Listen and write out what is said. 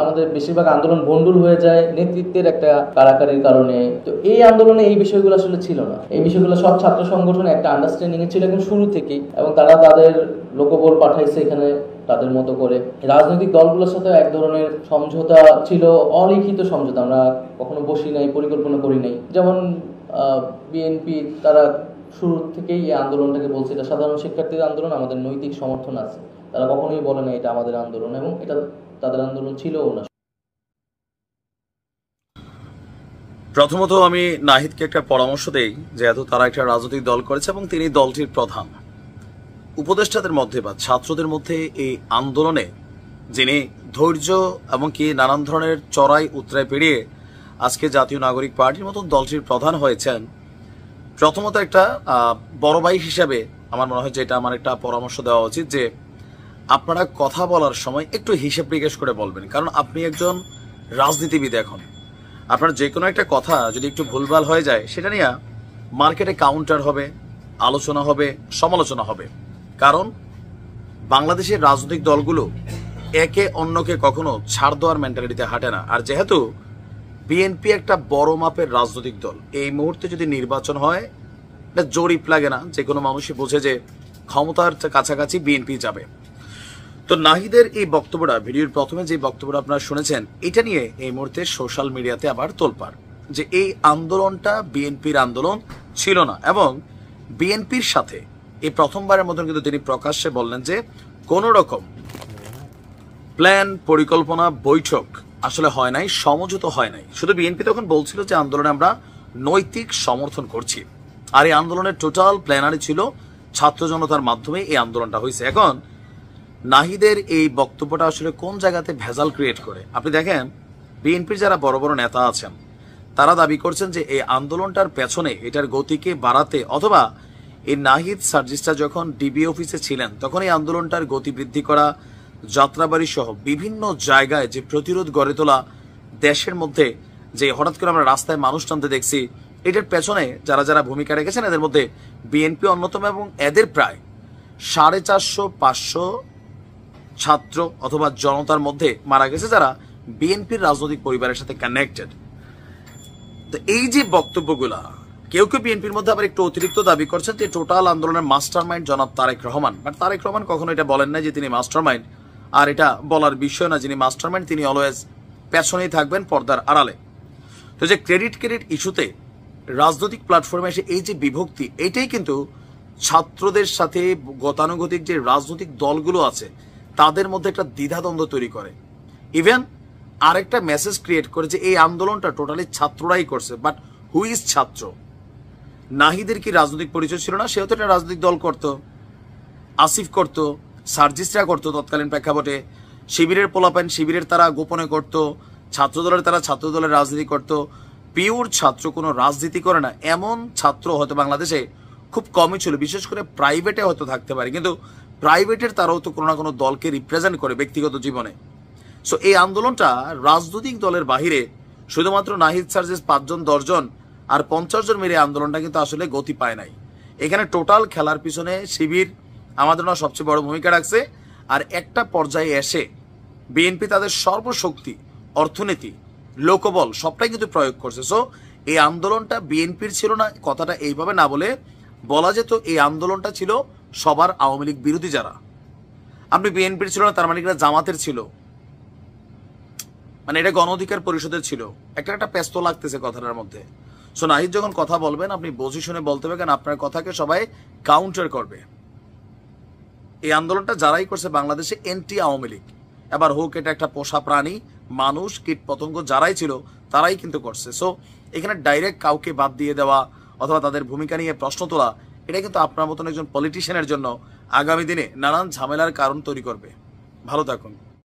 আমাদের বেশিরভাগ আন্দোলন ভণ্ডুল হয়ে যায় নেতৃত্বের একটা কারাকারির কারণে। তো এই আন্দোলনে এই বিষয়গুলো আসলে ছিল না, এই বিষয়গুলো সব ছাত্র সংগঠনে একটা আন্ডারস্ট্যান্ডিং ছিল একদম শুরু থেকেই, এবং তারা তাদের লোকবল পাঠাইছে এখানে তাদের মতো করে। রাজনৈতিক দলগুলোর সাথে এক ধরনের সমঝোতা ছিল, অলিখিত সমঝোতা, আমরা কখনো বসি নাই, পরিকল্পনা করি নাই। যেমন বিএনপি তারা শুরু থেকেই এই আন্দোলনটাকে বলছে এটা সাধারণ শিক্ষার্থীদের আন্দোলন, আমাদের নৈতিক সমর্থন আছে। তারা কখনোই বলে না এটা আমাদের আন্দোলন, এবং এটা তাদের আন্দোলন ছিলও না। প্রথমত আমি নাহিদকে একটা পরামর্শ দেই, যেহেতু তারা একটা রাজনৈতিক দল করেছে এবং তিনি দলটির প্রধান, উপদেষ্টাদের মধ্যে বা ছাত্রদের মধ্যে এই আন্দোলনে যিনি ধৈর্য এবং কি নানান ধরনের চড়াই উতরাই পেরিয়ে আজকে জাতীয় নাগরিক পার্টির মতন দলটির প্রধান হয়েছেন, প্রথমত একটা বড় ভাই হিসাবে আমার মনে হয় যে এটা আমার একটা পরামর্শ দেওয়া উচিত যে আপনারা কথা বলার সময় একটু হিসেব নিকেশ করে বলবেন। কারণ আপনি একজন রাজনীতিবিদ, এখন আপনার যে কোনো একটা কথা যদি একটু ভুলভাল হয়ে যায় সেটা নিয়ে মার্কেটে কাউন্টার হবে, আলোচনা হবে, সমালোচনা হবে। কারণ বাংলাদেশের রাজনৈতিক দলগুলো একে অন্যকে কখনো ছাড় দেওয়ার মেন্টালিটিতে হাঁটে না। আর যেহেতু বিএনপি একটা বড় মাপের রাজনৈতিক দল, এই মুহূর্তে যদি নির্বাচন হয় এটা জরিপ লাগে না, যে কোনো মানুষই বোঝে যে ক্ষমতার কাছাকাছি বিএনপি যাবে। তো নাহিদের এই বক্তব্যটা, ভিডিওর প্রথমে যে বক্তব্যটা আপনারা শুনেছেন, এটা নিয়ে এই মুহূর্তে সোশ্যাল মিডিয়াতে আবার তোলপাড় যে এই আন্দোলনটা বিএনপির আন্দোলন ছিল না, এবং বিএনপির সাথে এই প্রথমবারের মতন কিন্তু তিনি প্রকাশ্যে বললেন যে কোন রকম প্ল্যান, পরিকল্পনা, বৈঠক আসলে হয় নাই, সমঝোতা হয় নাই। শুধু বিএনপি তখন বলছিল যে আন্দোলনে আমরা নৈতিক সমর্থন করছি, আর এই আন্দোলনের টোটাল প্ল্যানারই ছিল ছাত্র জনতার মাধ্যমে এই আন্দোলনটা হয়েছে। এখন নাহিদের এই বক্তব্যটা আসলে কোন জায়গাতে ভেজাল ক্রিয়েট করে আপনি দেখেন, বিএনপির যারা বড় বড় নেতা আছেন তারা দাবি করছেন যে এই আন্দোলনটার পেছনে এটার গতিকে বাড়াতে, অথবা এই নাহিদ সার্জিসটা যখন ডিবি অফিসে ছিলেন তখন এই আন্দোলনটার গতি বৃদ্ধি করা, যাত্রাবাড়ি সহ বিভিন্ন জায়গায় যে প্রতিরোধ গড়ে তোলা, দেশের মধ্যে যে হঠাৎ করে আমরা রাস্তায় মানুষ টানতে দেখছি, এটার পেছনে যারা যারা ভূমিকা রেখেছেন এদের মধ্যে বিএনপি অন্যতম, এবং এদের প্রায় 450-500 ছাত্র অথবা জনতার মধ্যে মারা গেছে যারা বিএনপির রাজনৈতিক পরিবারের সাথে কানেক্টেড। তো এই যে বক্তব্যগুলা, কেউ কেউ বিএনপির মধ্যে আবার একটু অতিরিক্ত দাবি করছেন যে টোটাল আন্দোলনের মাস্টারমাইন্ড জনাব তারেক রহমান। বাট তারেক রহমান কখনো এটা বলেন না যে তিনি মাস্টারমাইন্ড, আর এটা বলার বিষয় না। যিনি মাস্টারমাইন্ড তিনি অলওয়েজ পেছনেই থাকবেন, পর্দার আড়ালে। তো যে ক্রেডিট ইস্যুতে রাজনৈতিক প্ল্যাটফর্মে এসে এই যে বিভক্তি, এটাই কিন্তু ছাত্রদের সাথে গতানুগতিক যে রাজনৈতিক দলগুলো আছে তাদের মধ্যে একটা দ্বিধাদ্বন্দ্ব তৈরি করে। ইভেন আরেকটা মেসেজ ক্রিয়েট করে যে এই আন্দোলনটা টোটালি ছাত্ররাই করছে। বাট হু ইজ ছাত্র? নাহিদের কি রাজনৈতিক পরিচয় ছিল না? সেও তো একটা রাজনৈতিক দল করত, আসিফ করত, সার্জিসরা করত তৎকালীন প্রেক্ষাপটে, শিবিরের পোলাপাইন শিবিরের তারা গোপনে করত, ছাত্রদলের তারা ছাত্রদলের রাজনীতি করত। পিওর ছাত্র কোনো রাজনীতি করে না এমন ছাত্র হয়তো বাংলাদেশে খুব কমই ছিল, বিশেষ করে প্রাইভেটে হয়তো থাকতে পারে, কিন্তু প্রাইভেটের তারাও তো কোনো না কোনো দলকে রিপ্রেজেন্ট করে ব্যক্তিগত জীবনে। সো এই আন্দোলনটা রাজনৈতিক দলের বাহিরে শুধুমাত্র নাহিদ সার্জিস 5 জন 10 জন আর 50 জন মিলে আন্দোলনটা কিন্তু আসলে গতি পায় নাই। এখানে টোটাল খেলার পিছনে শিবির আমাদের না সবচেয়ে বড় ভূমিকা রাখছে। আর একটা পর্যায়ে এসে বিএনপি তাদের সর্বশক্তি, অর্থনীতি, লোকবল সবটাই কিন্তু প্রয়োগ করছে। সো এই আন্দোলনটা বিএনপির ছিল না, কথাটা এইভাবে না বলে বলা যেত এই আন্দোলনটা ছিল সবার আওয়ামী লীগ বিরোধী যারা। আপনি বিএনপির ছিল না তার মানে এটা জামাতের ছিল, মানে এটা গণ অধিকার পরিষদের ছিল, একটা একটা ব্যস্ত লাগতেছে কথাটার মধ্যে। সো নাহিদ যখন কথা বলবেন আপনি বুঝে শুনে বলতে হবে, কারণ আপনার কথাকে সবাই কাউন্টার করবে। এই আন্দোলনটা যারাই করছে বাংলাদেশে এন্টি আওয়ামী লীগ, এবার হোক এটা একটা পোষা প্রাণী, মানুষ, কীট পতঙ্গ, যারাই ছিল তারাই কিন্তু করছে। সো এখানে ডাইরেক্ট কাউকে বাদ দিয়ে দেওয়া অথবা তাদের ভূমিকা নিয়ে প্রশ্ন তোলা, এটা কিন্তু আপনার মতন একজন পলিটিশিয়ানের জন্য আগামী দিনে নানান ঝামেলার কারণ তৈরি করবে। ভালো থাকুন।